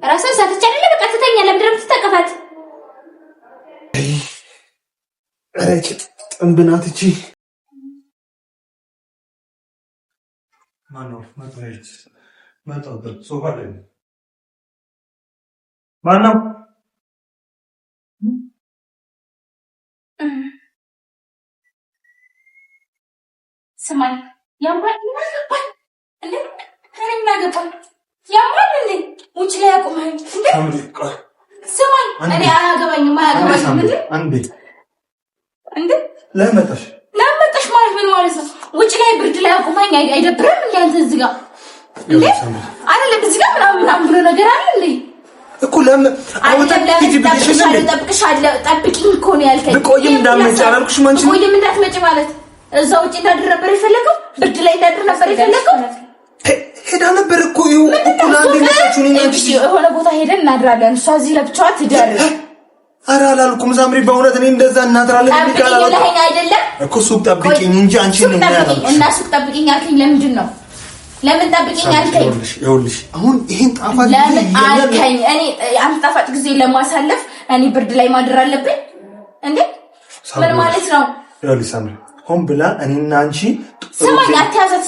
ራስን ሳትቻለ በቃ ትተኛለህ። ምንድን ነው የምትተቀፋት? ኧረ ጥንብናት እቺ ማነው? መጣበት ሶፋ ላይ ማነው? ስማኝ ያምራል እንዴ? ከኔና ገባኝ ያምራል እንዴ? ውጭ ላይ አቁመኝ እንዴ? ስማኝ እኔ አያገባኝም እንዴ? እንዴ ለመጣሽ ማለት ምን ማለት ነው? ውጭ ላይ ብርድ ላይ አቁመኝ አይደብርም እንዴ? አንተ እዚህ ጋር እንዴ አይደለም እዚህ ጋር ምናምን ብሎ ነገር አለ እንዴ? እኮ ለምን ጠብቅሻለሁ ጠብቂኝ እኮ ነው ያልከኝ። ቆይም እንዳትመጪ አላልኩሽም? አንቺ ቆይም እንዳትመጪ ማለት እዛው ውጭ እንዳድር ነበር የፈለገው? ብርድ ላይ እንዳድር ነበር የፈለገው? ሄዳ ነበር እኮ ይኸው እኮ ለአንዴ መጣችሁ ነው እንጂ የሆነ ቦታ ሄደን እናድራለን። እሷ እዚህ ለብቻዋ ትደር። ኧረ አላልኩም ሳምሪ፣ በእውነት እኔ እንደዛ እናድራለን ጠብቂኝ አይደለም እኮ ሱቅ ጠብቂኝ እንጂ አንቺ ነው ያልኩሽ። እና ሱቅ ጠብቂኝ አልከኝ ለምንድን ነው? ለምን ጠብቂኝ አልከኝ? ይኸውልሽ አሁን ይሄን ጣፋጭ ለምን አልከኝ? እኔ አንተ ጣፋጭ ጊዜ ለማሳለፍ እኔ ብርድ ላይ ማድር አለብኝ እንዴ? ምን ማለት ነው? ይኸውልሽ ሳምሪ ሆን ብላ እኔና አንቺ ስማኝ አትያዛት።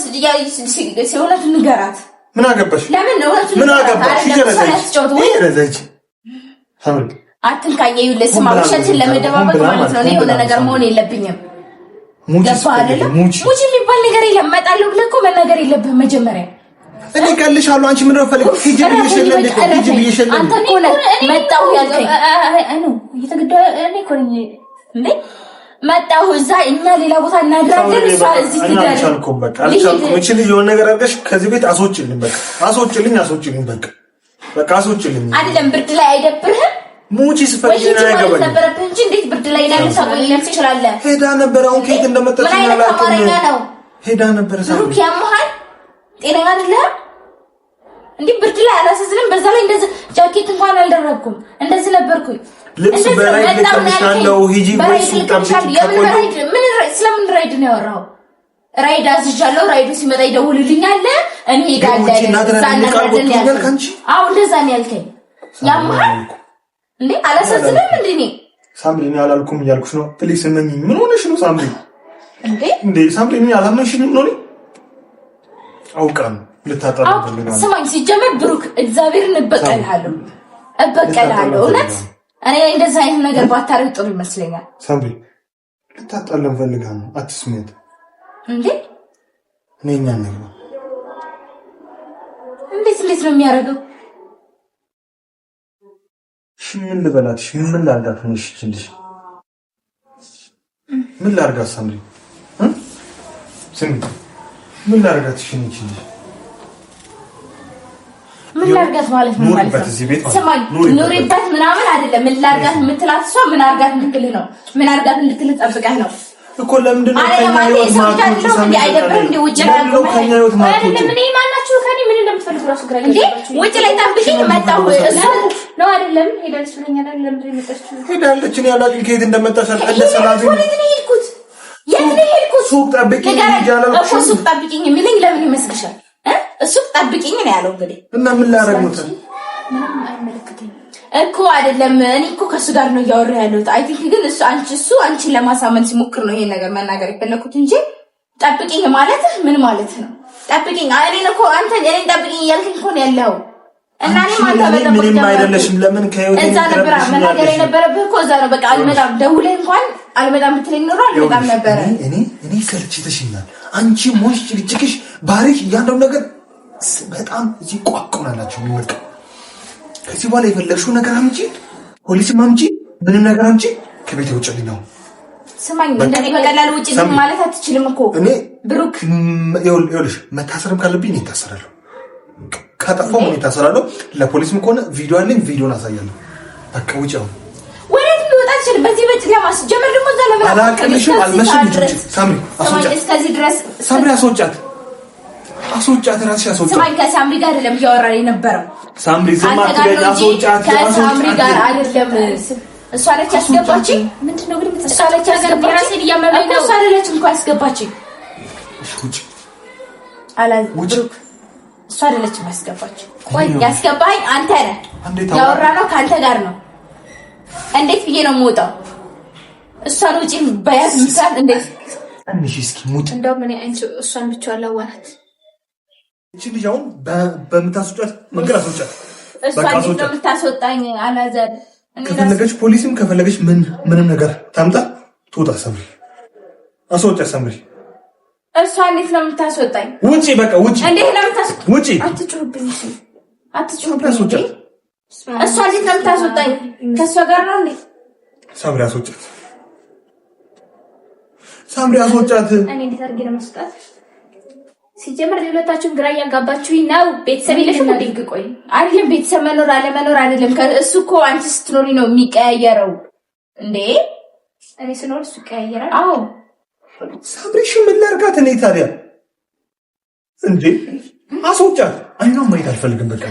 እውነቱን ንገራት። ምን አገባሽ? ለምን እውነቱን ምን አገባሽ? ይረዘች ሳምሪ አትንካኝ። ይኸውልህ ስማ፣ ውሸትን ለመደባበቅ ማለት ነው እኔ የሆነ ነገር መሆን የለብኝም። ገባህ አይደለም? ሙቺ የሚባል ነገር የለም። እመጣለሁ ብለህ እኮ መናገር የለብህም መጀመሪያ። እኔ ቀልሻለሁ። አንቺ ምን ነው ፈልገው? ሂጂ ብዬሽ አንተ እኮ ነህ መጣሁ ያልከኝ። እኔ እኮ ነኝ እንዴ መጣሁ። እዛ እኛ ሌላ ቦታ እናድራለን። እሷ እዚህ ትደር። አልቻልኩም። በቃ አልቻልኩም። እቺ ልጅ የሆነ ነገር አድርገሽ ከዚህ ቤት አስወጪልኝ። በቃ አስወጪልኝ። በቃ አስወጪልኝ። አይደለም ብርድ ላይ አይደብርህም? ሙቺ ስፈልጊና ያገባኝ ነበረብህ እንጂ እንዴት ብርድ ላይ ላይ ሰቆይለም ትችላለህ? ሄዳ ነበር። አሁን ከየት እንደመጣች ነው። ሄዳ ነበር። ብሩክ ያመሃል ጤነኛ አይደለም እንዴ? ብርድ ላይ አላስዝንም። በዛ ላይ እንደዚህ ጃኬት እንኳን አልደረብኩም። እንደዚህ ነበርኩኝ። ልብስ በራይድ ልከምሻለሁ። ሂጂ ወይስ ራይድ ምን ስለምን ራይድ ነው ያወራው? ራይድ አዝዣለሁ። ራይዱ ሲመጣ ይደውልልኛል። እኔ ሄዳለሁ። አዎ እንደዛ ነው ያልከኝ። ያመሃል እንዴ? አላሳዝንም እንዴ? እኔ ሳምሪ እኔ አላልኩም እያልኩሽ ነው። ፕሊስ እመኚኝ። ምን ሆነሽ ነው ሳምሪ? እንዴ ሳምሪ እኔ አላመንሽኝም ነው? አውቃለሁ ልታጣጣልኝ። ስማኝ ሲጀመር ብሩክ እግዚአብሔርን እበቀልሃለሁ። እውነት እኔ እንደዛ አይነት ነገር ባታረግ ጥሩ ይመስለኛል። ሳምሪ ልታጣለን ፈልጋ ነው። አትስሜት እንዴ? እኔኛ ነው እንዴት ነው የሚያደርገው? ምን ልበላትሽ? ምን ላድርጋት? ነሽ ትልሽ ምን ላድርጋት? ሳምሪ ስሚ ምን ላድርጋት? እሺ ነች ልጅ ምን ላድርጋት ማለት ነው? ስማኝ ኑሪበት ምናምን አይደለም። ምን ላድርጋት የምትላት እሷ ምን አድርጋት እንድትልህ ነው? ምን አድርጋት እንድትልህ ጠብቀህ ነው እኮ። ለምንድን ነው ከኛ ህይወት ማጥፋት? ሳምሪ አይደብርም እንዴ? ውጭ ላይ ከኛ ህይወት ማጥፋት ምን ማናችሁ ከኔ ምን እንደምትፈልጉ ራሱ ግራ እንዴ? ውጭ ላይ ጠብቂኝ መጣሁ ነው አይደለም? ሄዳለች ብለኛል አይደለም? ሄዳለች። እኔ ያላችሁ ከየት እንደመጣሽ እንደሰላም የት ነው ሄድኩት? ሱቅ ጠብቂኝ ይያላል እኮ። ሱቅ ጠብቂኝ የሚለኝ ለምን ይመስልሻል? ሱቅ ጠብቂኝ ነው ያለው። እንግዲህ እና ምን ላደርግ ነው? ምንም አይመለከተኝም እኮ አይደለም። እኔ እኮ ከሱ ጋር ነው እያወራሁ ያለሁት። አይ ቲንክ ግን እሱ አንቺን ለማሳመን ሲሞክር ነው ይሄን ነገር መናገር የፈለኩት እንጂ ጠብቂኝ ማለት ምን ማለት ነው? ጠብቂኝ እኔን እኮ አንተ እኔን ጠብቂኝ እያልከኝ እኮ ነው ያለው። እና እኔ ማለት ምንም አይደለሽም። ለምን ከህይወት እዛ ነበር መናገር የነበረብህ እኮ እዛ ነው። በቃ አልመጣም ደውለህ እንኳን አልመጣም ብትለኝ ኖሮ አልመጣም ነበር። እኔ ሰልችተሽኛል። አንቺ ሞሽ ጭቅጭቅሽ ባሪሽ እያንዳንዱ ነገር በጣም እዚህ ቋቁናላችሁ የሚወጣ። ከዚህ በኋላ የፈለግሽው ነገር አምጪ፣ ፖሊስም አምጪ፣ ምንም ነገር አምጪ፣ ከቤት ውጭልኝ ነው። ስማኝ እንደኔ በቀላሉ ውጪ ማለት አትችልም እኮ እኔ ብሩክ። ይኸውልሽ መታሰርም ካለብኝ እኔ እታሰራለሁ። ካጠፋው ምን ታሰራለሁ? ለፖሊስም ከሆነ ቪዲዮ አለኝ፣ ቪዲዮን አሳያለሁ። በቃ ውጪ አሁን። ወዴት ልወጣ እችል? በዚህ በጨለማ ሲጀመር ደግሞ እዛ ለምን አላቀልሽም? አልመሽም። ሳምሪ አስወጫት። እስከዚህ ድረስ ሳምሪ አስወጫት፣ ራስሽ አስወጫት። ስማኝ ከሳምሪ ጋር አይደለም እያወራን የነበረው። ሳምሪ ዝም አትበይ። አስወጫት። ከሳምሪ ጋር አይደለም። እሷ ነች ያስገባችኝ። ምንድነው ግን እሷ ነች ያስገባችኝ። ራሴን እያመመኝ ነው። እሷ ነች እንኳን ያስገባችኝ። እሺ ውጪ። ብሩክ እሷ አይደለችም ያስገባችው። ቆይ ያስገባኝ አንተ ነህ። ያወራነው ካንተ ጋር ነው። እንዴት ብዬ ነው የምወጣው? እሷን ውጪ በያዝ ምሳል እንዴት አንቺ እስኪ ሙት እንደው ምን አንቺ እሷን ብቻ አላዋራት እቺ ልጅ አሁን በምታስወጣት መንገድ አስወጣት። እሷን እንዴት ነው የምታስወጣኝ? አላዘር ከፈለገች ፖሊስም ከፈለገች ምንም ነገር ታምጣ ትውጣ። ሰምሪ አስወጣት። ሰምሪ እሷ እንዴት ነው የምታስወጣኝ? ውጪ በቃ ውጪ። እንዴት ነው የምታስወጣኝ? ውጪ። አትጩህብኝ። አትጩህብኝ። እሷ እንዴት ነው የምታስወጣኝ? ከእሷ ጋር ነው እንዴ? ሰምሪ አስወጣት። ሳምሪ አስወጣት። እኔ እንዴት አድርጌ ነው የማስወጣት? ሲጀመር ሁለታችሁም ግራ እያጋባችሁኝ ነው። ቤተሰብ የለሽም እንዴ? ቆይ አይደለም ቤተሰብ መኖር አለመኖር አይደለም። እሱ እኮ አንቺ ስትኖሪ ነው የሚቀያየረው እንዴ? እኔ ስኖር እሱ ይቀያየራል። አዎ ሳምሪ ምን ላድርጋት እኔ ታዲያ? እንዴ አስወጣት። አይኗን ማየት አልፈልግም። በቃ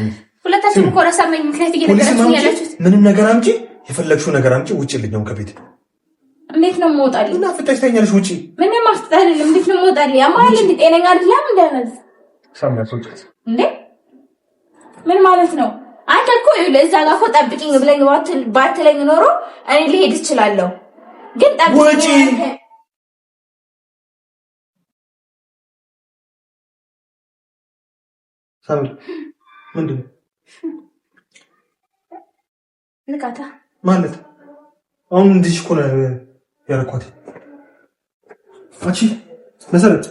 ሁለታችሁም እኮ ረሳመኝ ምክንያት እየነገራችሁኝ ያላችሁት። ምንም ነገር አምጪ፣ የፈለግሽው ነገር አምጪ። ውጪልኝ አሁን ከቤት። እንዴት ነው የምወጣልኝ? እና ፍተሽ ተኛለሽ። ውጪ። ምንም አፍጣልኝ። እንዴት ነው የምወጣልኝ? ያማል እንዴ? ጤነኛ አይደለም እንዴ? ሳምሪ አስወጣት። እንዴ ምን ማለት ነው? አንተ እኮ ለዛ ጋር እኮ ጠብቂኝ ብለኝ ባትለኝ ኖሮ እኔ ልሄድ እችላለሁ። ግን ጠብቂኝ። ሳምሪ ምንድን ነው ንቃታ ማለት? አሁን እንዲህ እኮ ነው ያረኳት። አንቺ መሰረት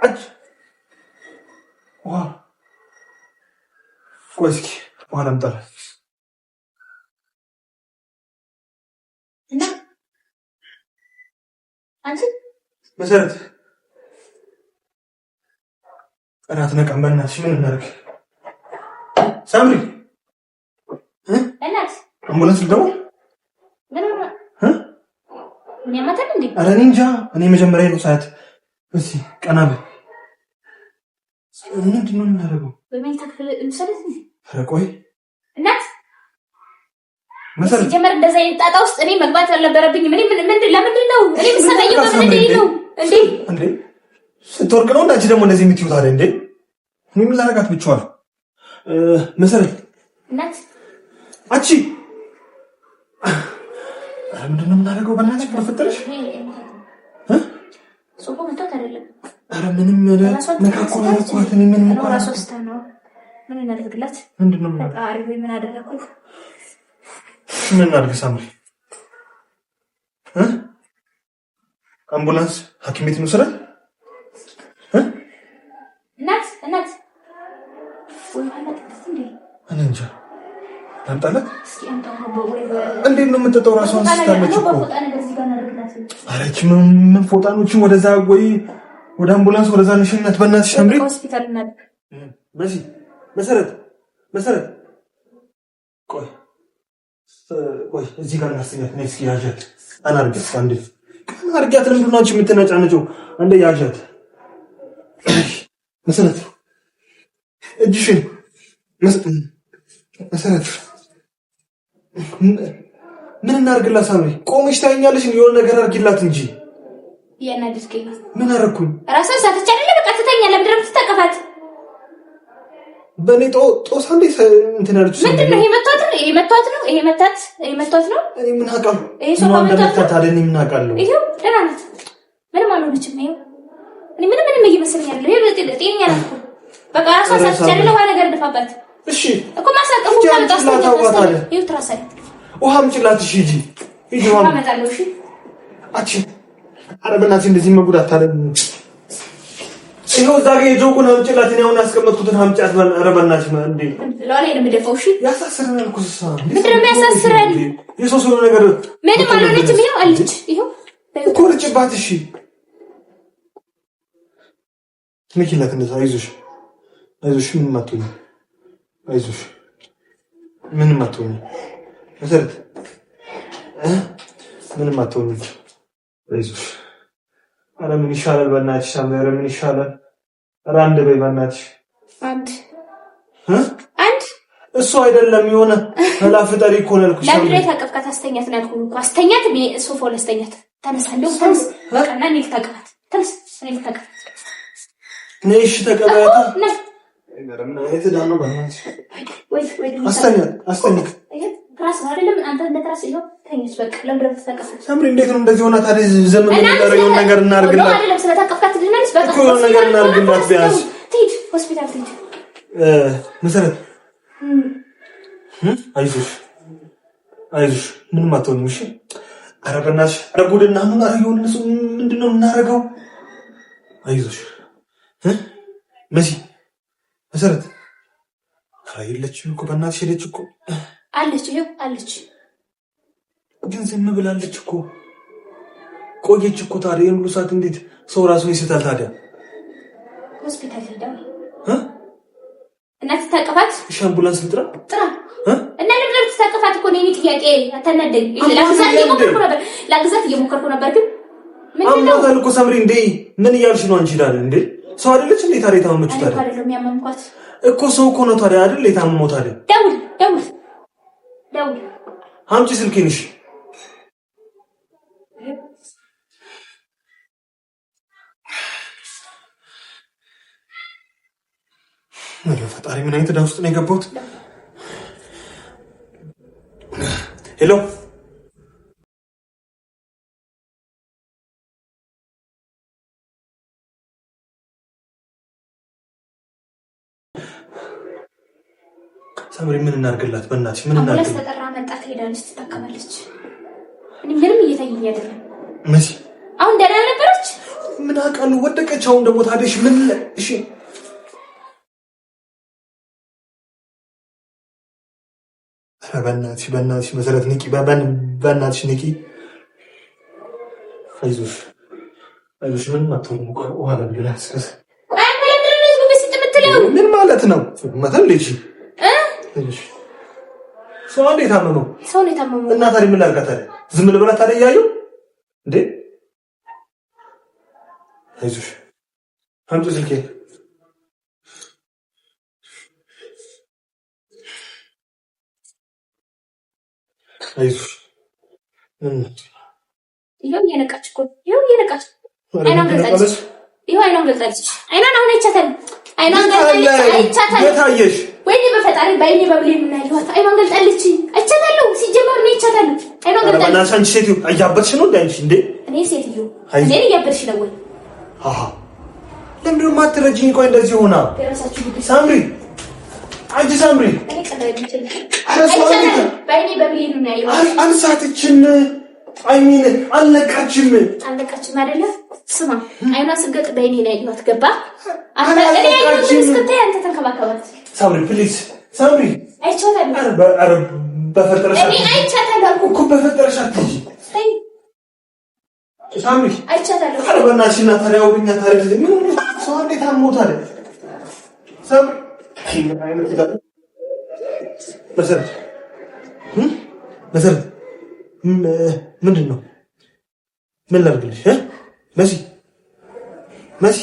አንቺ ቆይ እስኪ በኋላ አምጣለሁ እና አንቺ መሰረት እራት ነቀም። በእናትሽ ምን እናደርግ? ሳምሪ እናት አምቡላንስ ልደውል? ምን ያመጣል እንዴ? ኧረ እኔ እንጃ። እኔ መጀመሪያ ነው ሰዓት እሺ ቀና በል። ምንድን ነው የምናደርገው? በመኝታ ክፍል እንሰለስ እንዴ? ኧረ ቆይ እናት መሰረት ሲጀመር እንደዛ ይጣጣ ውስጥ እኔ መግባት አልነበረብኝ። ለምንድን ነው እኔ የምሰቃየው? በምንድን ነው እንዴ? ስትወርቅ ነው እንዳንቺ ደግሞ እንደዚህ የምትይው ታዲያ? እንዴ እኔ ምን ላደርጋት ብቻዋል? መሰረት እናት አንቺ ምንድን ነው የምናደርገው? በእናትሽ በፈጠረሽ ሶፎ መጣት አይደለም። ኧረ ምንም ነካኮ ነካኳት። እኔ ምንም ነው ራስ ወስታ ነው ምን እናደርግላት? ምንድን ነው አሪፍ ምን አደረኩ? ምን እናድርግ ሳምሪ? አምቡላንስ ሐኪም ቤት እንውሰዳት? እናት ወይ ማለት እንዴ? እኔ እንጃ ታምጣላት። እስኪ አምጣው ወይ እንዴት ነው የምትጠጣው? ራሷን ስታለች እኮ አረች ምን ፎጣኖችን ወደዛ ወይ ወደ አምቡላንስ ወደዛ ነሽነት። በእናትሽ ሳምሪ ሆስፒታል እናድርግ። መሰረት ቆይ እዚህ ጋር እናስተኛት። ነይ እስኪ ያዣት። አናርጋት አንዴ አናርጋት። ለምንድን ነው አንቺ የምትነጫነጪው? አንዴ ያዣት። መሰረት እጅሽን መሰረት ምን እናርግላት? ሳምሪ ቆመሽ ታኛለሽ። የሆነ ነገር አርጊላት እንጂ ያናድስከኝ። ምን አረኩኝ? ራስህ ሳትቻ አይደለ? በቃ ትተኛ። ለምን ድረም ትተቀፋት? በኔ ጦስ አንዴ እንትን አለች። ምንድን ነው ይሄ? መቷት ነው ይሄ መቷት ነው ይሄ መቷት ነው። እኔ ምን አውቃለሁ? ይሄ ሶፋ መቷት ታዲያ እኔ ምን አውቃለሁ? ይሄው ደህና ናት። ምንም አልሆነችም። ይሄው እኔ ምንም እየመሰለኝ አይደለም። ይሄው ጤነኛ ናት እኮ። በቃ ራስህ ሳትቻ አይደለ? ውሃ ነገር ድፋባት። እሺ እኮ ማሳቀፉ ታውቃለህ። ይሄው ትራሳይ ውሃ አምጪላት። እሺ ሂጂ ውሃ አመጣለሁ። እሺ አቺ ኧረ በእናትሽ እንደዚህ መጉዳት ታደርግ። ይሄው እዛ ጋር የጆኩን አምጪላት። እኔ አሁን ያስቀመጥኩትን አምጪያት። ኧረ በእናትሽ እንዴ ለዋሌ ነው የምደፋው። እሺ ያሳስረናል እኮ እሷ። ምንድን ነው የሚያሳስረን? የሶስት ነገር ምንም አልሆነችም። ይሄው አለች። ይሄው እኮ ልጭባት። እሺ ንኪላት እንደዛ። አይዞሽ ምንም አትሆኝም። አይዞሽ ምንም አትሆኝም። መሰረት ምንም አትሆኝም። አይዞሽ። ኧረ ምን ይሻላል በእናትሽ ሳምሪ? ኧረ ምን ይሻላል? ኧረ አንድ በይ በእናትሽ። አንድ እሱ አይደለም የሆነ ፈላፍጠሪ እኮ ነው ያልኩሽ። ለምን ታቀፍካት? አስተኛት ነው ያልኩህ እኮ። አስተኛት ሶፋው ላይ አስተኛት። ተነሳ እንደው ተነስ። በቃ እና እኔ ልታቀፋት። ተነስ እኔ ልታቀፋት። ነሽ ተቀበያታ ነገርና እየተዳኑ ባናንስ ወይ አስተኝክ ትራስ አይደለም አንተ እንደትራስ ይኸው ተኝስ በቃ ለምድር ተተቀፈ ሳምሪ እንዴት ነው እንደዚህ ሆና ታዲያ ዘመን የምንጠረየውን ነገር እናርግላት አይደለም ስለተቀፈካት ድናንስ በቃ ነገር እናርግላት ቢያንስ ትሂድ ሆስፒታል ትሂድ መሰረት አይዞሽ ምንም አትሆንም እሺ ኧረ በእናትሽ ኧረ ጉድና ምን አረጋው እነሱ ምንድነው የምናረጋው አይዞሽ መሲ መሰረት አይለችም እኮ በእናትሽ ሄደች እኮ አለች ይኸው አለች ግን ዝም ብላለች እኮ ቆየች እኮ ታዲያ የሙሉ ሰዓት እንዴት ሰው ራሱን ይስታል ታዲያ ሆስፒታል ሄዳ እናት ተቀፋት እሺ አምቡላንስ ልጥራ እና ለምን ተቀፋት እኮ ነው ጥያቄ አታናደኝ ላግዛት እየሞከርኩ ነበር ግን አምባታል እኮ ሳምሪ እንዴ ምን እያልሽ ነው አንቺ ዳል እንዴ ሰው አይደለች እንዴ ታዲያ ታመመች ታዲያ አይደለም ያመምኳት እኮ ሰው እኮ ነው ታዲያ አይደል የታመመው ታዲያ ደውል አምጪ ስልኬን እሺ ፈጣሪ ምን አይነት ዕዳ ውስጥ ነው የገባሁት ሄሎ ሳምሪ ምን እናርግላት በእናትሽ ምን እናርግላት አምቡላንስ ተጠራ መጣ ትሄዳለች ትታከማለች እኔ ምንም እየታየኝ አይደለም መሲ አሁን ደህና ነበረች ምን አውቃለሁ ወደቀች አሁን ደግሞ ታዲያሽ ምን እሺ በእናትሽ መሰረት ንቂ በእናትሽ ንቂ አይዞሽ ምን አትሆንም ውሃ ለግላስ ምን ማለት ነው መተልጂ ሰው እንዴት ታመመው እና ታዲያ ምን ላድርጋት ታዲያ ዝም ልበላ ታዲያ እያየሁ እንዴ አይዞሽ አምጪ ስልኬ አይዞሽ ይሄው የነቃች እኮ አይናን ገልጣለች አይናን አሁን አይቻታል የታየሽ ወይኔ በፈጣሪ ባይኔ በብሌን ምን ያየኋት አይኗን ገልጣለች አይቻታለሁ ሲጀመር ነው አይቻታለሁ አይኗን ገልጣለች በእናትሽ አንቺ ሴትዮ አያበድሽ ነው እንዳንቺ እንዴ እኔ ሴትዮ እኔ እያበድሽ ነው ወይ ለምንድን ነው የማትረጂኝ ቆይ እንደዚህ ሆና ሳምሪ አንቺ ሳምሪ እኔ ቀዳይ ባይኔ በብሌን ምን ያየኋት አንሳትችን አይሚን አልነቃችም አይደለ ስማ አይኗን ስገጥ ባይኔ ላይ ያየኋት ገባ አንተ እኔ አይኗን ስገጥ አንተ ተንከባከባት ሳምሪ ፕሊዝ ሳምሪ አይቻታለሁ አረ በፈጠረሽ እኔ አይቻታለሁ እኮ በፈጠረሽ አትጂ ሳምሪ አይቻታለሁ አረ በእናትሽ እና ታዲያ አውሪኛ ታዲያ ምን ሰው እንዴት አሞታል ሳምሪ አይነት ይላል መሰረት ምንድን ነው ምን ላድርግልሽ መሲ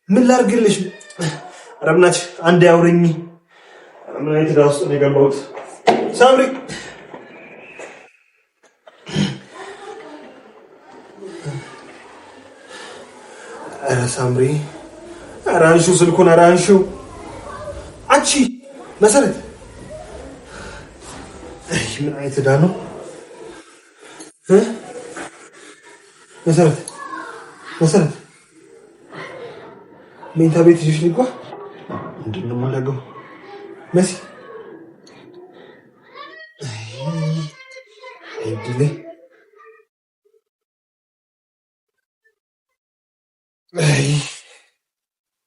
ምን ላድርግልሽ ኧረ በእናትሽ አንዴ አውሪኝ ምን አይነት ዕዳ ውስጥ ነው የገባሁት ሳምሪ ኧረ ሳምሪ ኧረ አንሺው ስልኩን ኧረ አንሺው አንቺ መሰረት ምን አይነት ዕዳ ነው መሰረት መኝታ ቤት ይዤሽ ልግባ ምንድን ነው የማደርገው መሲ አይድሌ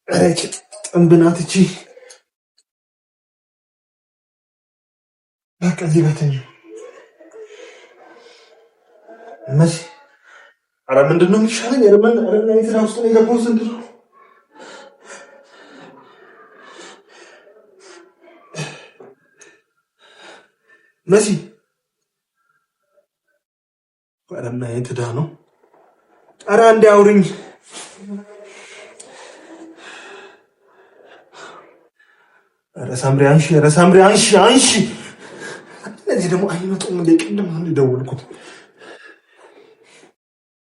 ኧረ ጥንብ ናት እቺ በቃ እዚህ ጋር ተኝው መሲ ኧረ ምንድን ነው የሚሻለኝ ኧረ ምን አይነት ዕዳ ውስጥ ነው የገባሁት ዘንድሮ መሲ ኧረ ምን አይነት ዕዳ ነው ኧረ አንዴ አውሪኝ ኧረ ሳምሪ አንሺ እነዚህ ደግሞ አይመጡም እንደ ቅድም አንዴ ደወልኩት